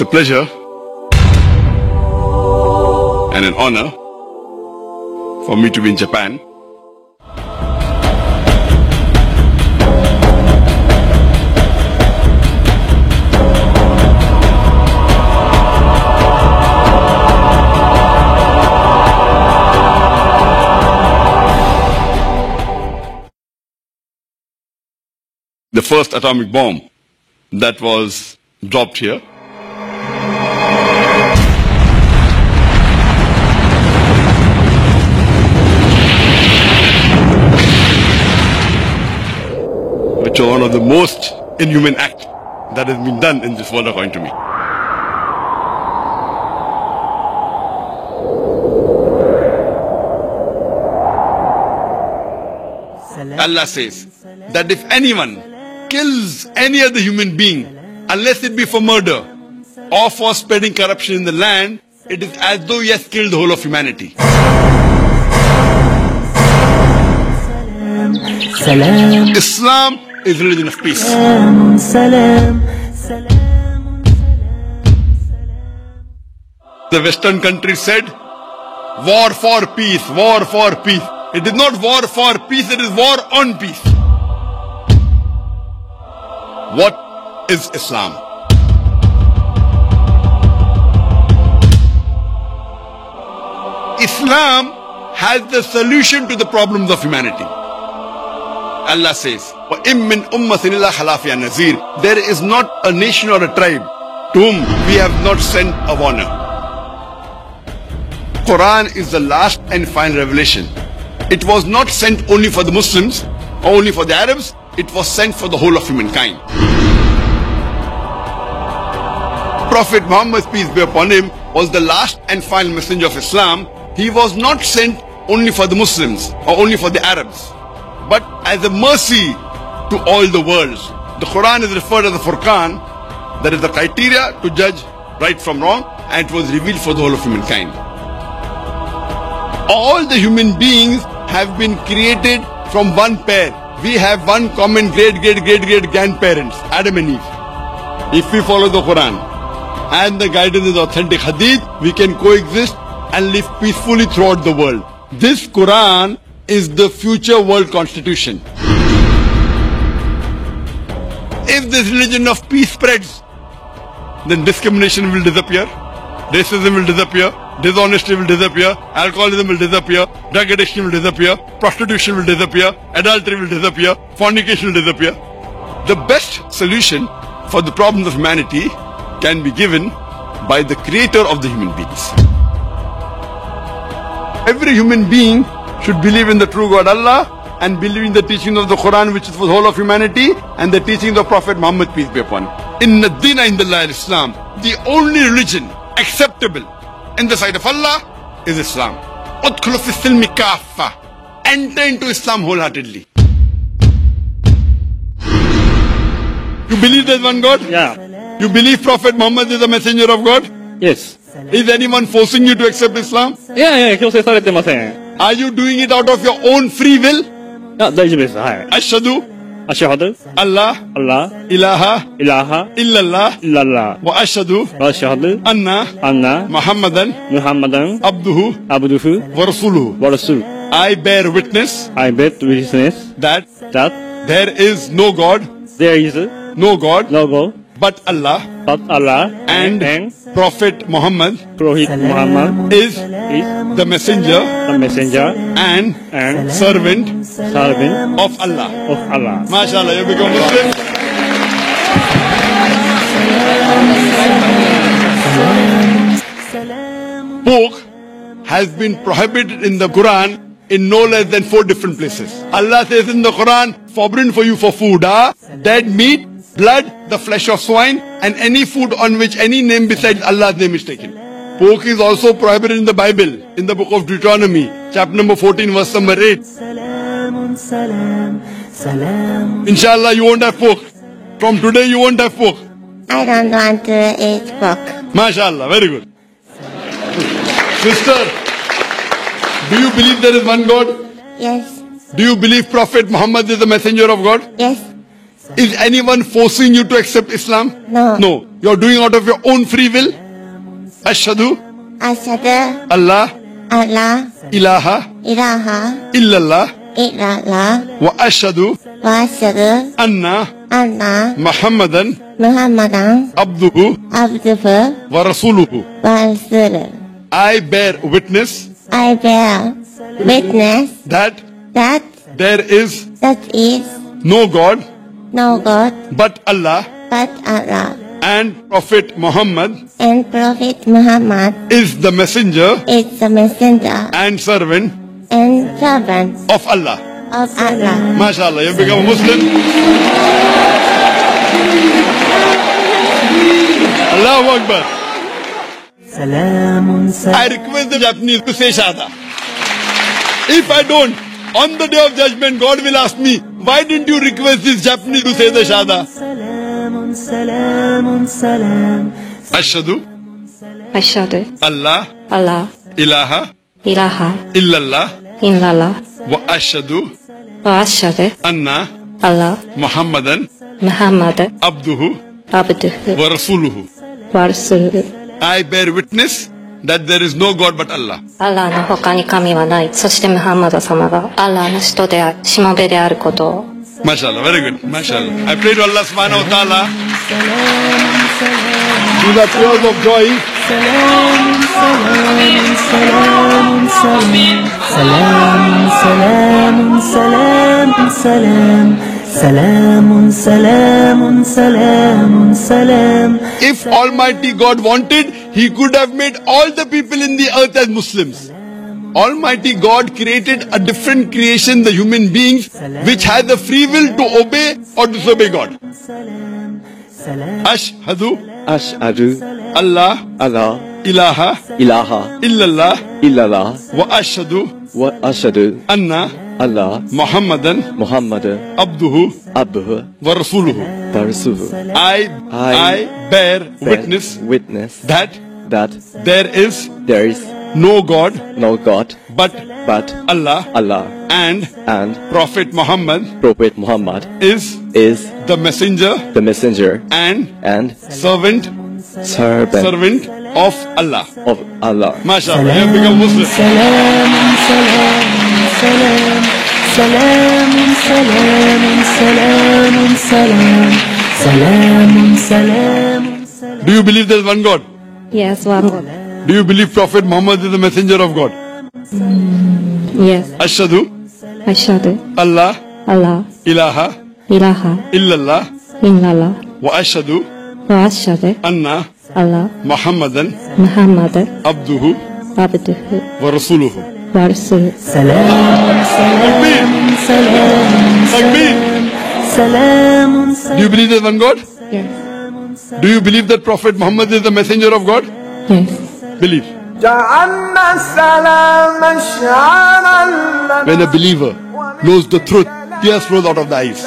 a pleasure and an honor for me to be in Japan. The first atomic bomb that was dropped here. Which is one of the most inhuman acts that has been done in this world according to me. Allah says that if anyone kills any other human being, unless it be for murder or for spreading corruption in the land, it is as though he has killed the whole of humanity. Islam is religion of peace. The Western countries said, war for peace, war for peace. It is not war for peace, it is war on peace. What is Islam? Islam has the solution to the problems of humanity. Allah says, وَإِن مِّنْ أُمَّةٍ إِلَّا خَلَا فِيهَا نَذِيرٌ. There is not a nation or a tribe to whom we have not sent a warner. Quran is the last and final revelation. It was not sent only for the Muslims or only for the Arabs. It was sent for the whole of humankind. Prophet Muhammad, peace be upon him, was the last and final messenger of Islam. He was not sent only for the Muslims or only for the Arabs, but as a mercy to all the worlds. The Quran is referred as the Furqan, that is the criteria to judge right from wrong, and it was revealed for the whole of humankind. All the human beings have been created from one pair. We have one common great grandparents, Adam and Eve. If we follow the Quran and the guidance of the authentic Hadith, we can coexist and live peacefully throughout the world. This Quran is the future world constitution. If this religion of peace spreads, then discrimination will disappear, racism will disappear, dishonesty will disappear, alcoholism will disappear, drug addiction will disappear, prostitution will disappear, adultery will disappear, fornication will disappear. The best solution for the problems of humanity can be given by the creator of the human beings. Every human being should believe in the true God Allah and believe in the teaching of the Quran, which is for the whole of humanity, and the teaching of Prophet Muhammad, peace be upon him. Inna Dina Indallah Islam. The only religion acceptable in the sight of Allah is Islam. Udkhulu fi silmi kaffa. Enter into Islam wholeheartedly. You believe there's one God? Yeah. You believe Prophet Muhammad is a messenger of God? Yes. Is anyone forcing you to accept Islam? いやいや、強制されてません。 Are you doing it out of your own free will? あ、大丈夫です。はい。 Ashhadu アシュハド、 Allah アッラ、 ilaha イラハ、 illallah イララ、 wa ashhadu ワシュハド、 anna アンナ、 Muhammadan ムハンマダン、 abduhu アブドゥフ、 wa rasuluhu. ワラスル。 I bear witness I bet witness that that there is no God, there is no God no God but Allah, but Allah and Prophet Muhammad Prophet Muhammad is is the messenger the messenger and and servant servant of Allah. of Allah. MashaAllah, you become Muslim. Pork has been prohibited in the Quran in no less than 4 different places. Allah says in the Quran, forbidden for you for food, dead meat, blood, the flesh of swine, and any food on which any name besides Allah's name is taken. Pork is also prohibited in the Bible, in the book of Deuteronomy, chapter number 14, verse number 8. Inshallah, you won't have pork. From today, you won't have pork. I don't want to eat pork. MashaAllah, very good. Sister, do you believe there is one God? Yes, Do you believe Prophet Muhammad is the messenger of God? yes, Is anyone forcing you to accept Islam? No. No. You're doing out of your own free will. Ashhadu Ashhadu Allah Allah ilaha ilaha illallah illallah wa ashhadu wa ashhadu anna anna Muhammadan Muhammadan abduhu abduhu wa rasuluhu. wa rasuluh. I bear witness I bear witness that that there is that is no God no God but Allah, but Allah, and Prophet Muhammad and Prophet Muhammad is the messenger is the messenger and servant and servant of Allah. of Allah. MashaAllah, you become a Muslim. Allahu Akbar. I request the Japanese to say Shahada. If I don't, on the day of judgment, God will ask me, why didn't you request this Japanese to say the Shahada? Ashhadu Ashhadu Allah Allah ilaha ilaha illallah illallah wa ashhadu wa ashhadu anna Allah Muhammadan Muhammad abduhu abduhu wa rasuluhu. wa rasuluhu. I bear witness that there is no God but Allah. アラーの他に神はない。そしてムハンマド様がアラーの使徒である、しもべであることを。 MashaAllah, very good. MashaAllah. I pray to Allah subhanahu wa ta'ala. These are tears of joy. If Almighty God wanted, He could have made all the people in the earth as Muslims. Almighty God created a different creation, the human beings, which had the free will to obey or disobey God. Ashhadu Ashhadu Allah Allah ilaha ilaha illallah illallah wa ashhadu wa ashhadu anna Allah Muhammadan Muhammad abduhu abduhu wa rasuluhu. wa rasuluhu. I bear witness witness that that there is there is no God no God but but Allah, Allah, and and Prophet Muhammad Prophet Muhammad is is the messenger the messenger and and servant servant of Allah. of Allah. MashaAllah, you have become Muslim. Do you believe there is one God? Yes, one God. Do you believe Prophet Muhammad is the messenger of God? Yes. Ashhadu Ashhadu Allah Allah ilaha ilaha illallah illallah wa ashhadu wa ashhadu anna Allah Muhammadan Muhammad abduhu abduhu wa rasuluhu. wa rasuluhu. Takbir. Do you believe there is one God? Yes. Do you believe that Prophet Muhammad is the messenger of God? Yes. Believe. جعلنا السلام شعارا When a believer knows the truth, tears flow out of the eyes.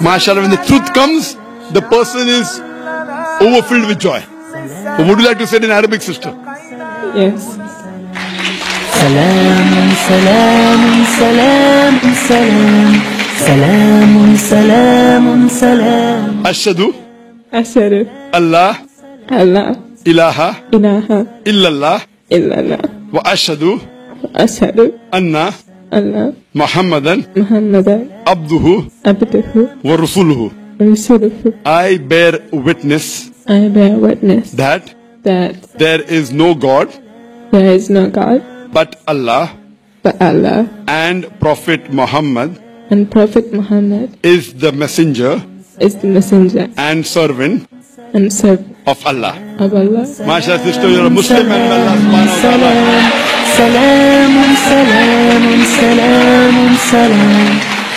MashaAllah, when the truth comes, the person is overfilled with joy. So would you like to say it in Arabic, sister? Yes. Ashhadu Ashhadu Allah Allah ilaha ilaha illallah illallah wa ashhadu ashhadu anna Allah Muhammadan Muhammad abduhu abduhu wa rasuluhu. wa rasuluhu. I bear witness I bear witness that that there is no God there is no God but Allah, but Allah, and Prophet Muhammad and Prophet Muhammad is the messenger is the messenger and servant and servant of Allah. of Allah. Masha sister, you're a Muslim and may Allah subhanahu wa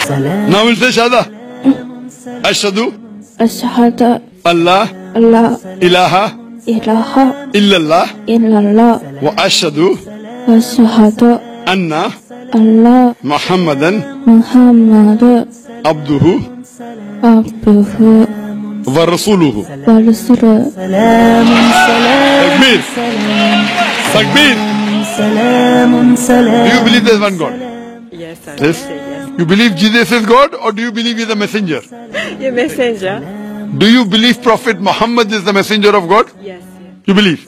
ta'ala. Now we'll say Shahada. Ashhadu Ashhadu Allah Allah ilaha ilaha illallah illallah wa ashhadu ashhadu anna Allah Muhammadan Muhammad abduhu abduhu wa rasuluhu. wa rasuluhu. Takbir. Takbir. Do you believe there's one God? Yes, sir. Yes. Yes. You believe Jesus is God or do you believe he's a messenger? Your messenger. Do you believe Prophet Muhammad is the messenger of God? Yes, You believe?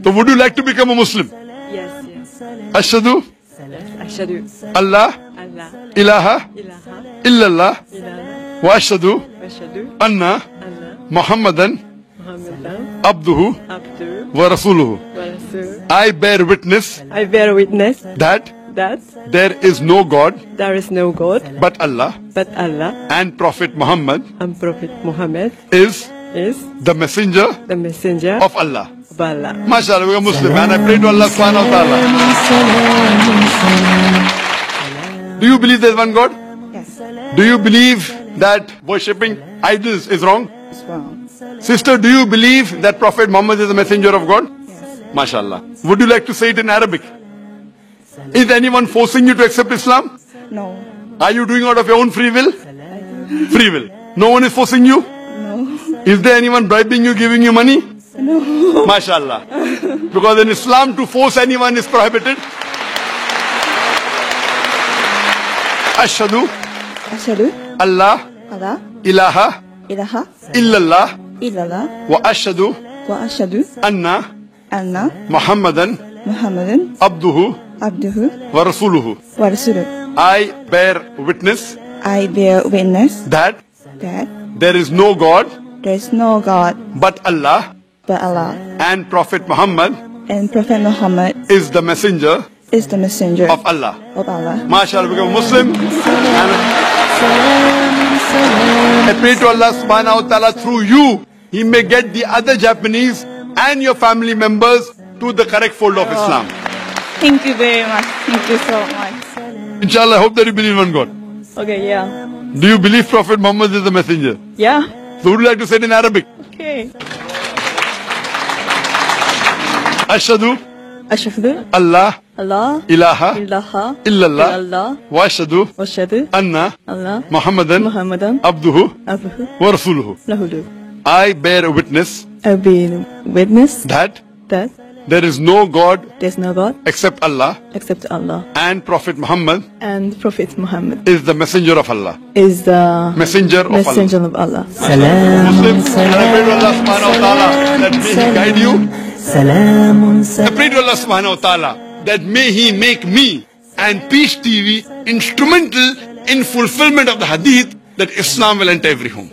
So would you like to become a Muslim? yes, yes. Ashhadu Ashhadu Allah Allah ilaha ilaha illallah illallah wa ashhadu Ashhadu anna Allah Muhammadan Muhammadan abduhu Abdu wa rasuluhu. wa Rasul. I bear witness I bear witness that that there is no God there is no God but Allah but Allah and Prophet Muhammad and Prophet Muhammad is is the messenger the messenger of Allah. of Allah. MashaAllah, we are Muslim and I pray to Allah subhanahu wa ta'ala. Do you believe there is one God? Yes. Do you believe that worshipping idols is wrong? It's wrong. Sister, do you believe that Prophet Muhammad is the messenger of God? Yes. MashaAllah. Would you like to say it in Arabic? Is anyone forcing you to accept Islam? No. Are you doing out of your own free will? Free will. No one is forcing you? No. Is there anyone bribing you, giving you money? No. MashaAllah. Because in Islam to force anyone is prohibited. Ashhadu Ashhadu Allah Allah ilaha ilaha illallah illallah wa ashhadu wa ashhadu anna anna Muhammadan Muhammadan abduhu abduhu wa rasuluhu. wa rasuluh. I bear witness I bear witness that that there is no God there is no God but Allah but Allah and Prophet Muhammad and Prophet Muhammad is the messenger is the messenger of Allah. of Allah. MashaAllah, become a Muslim. And I pray to Allah subhanahu wa ta'ala through you, He may get the other Japanese and your family members to the correct fold of Islam. Thank you very much. Thank you so much. Inshallah, I hope that you believe in God. Okay, yeah. Do you believe Prophet Muhammad is the messenger? Yeah. So would you like to say it in Arabic? Okay. Ashhadu Ashhadu Allah Allah ilaha ilaha illallah illallah wa ashhadu wa ashhadu anna Allah Muhammadan Muhammadan abduhu abduhu wa rasuluhu. lahu. I bear witness I bear witness that that there is no God there's no God except Allah except Allah and Prophet Muhammad and Prophet Muhammad is the messenger of Allah. is the Messenger of messenger of Allah. Muslim, and I pray to Allah subhanahu wa ta'ala that may He guide you. I pray to Allah subhanahu wa ta'ala that may He make me and Peace TV instrumental in fulfillment of the hadith that Islam will enter every home.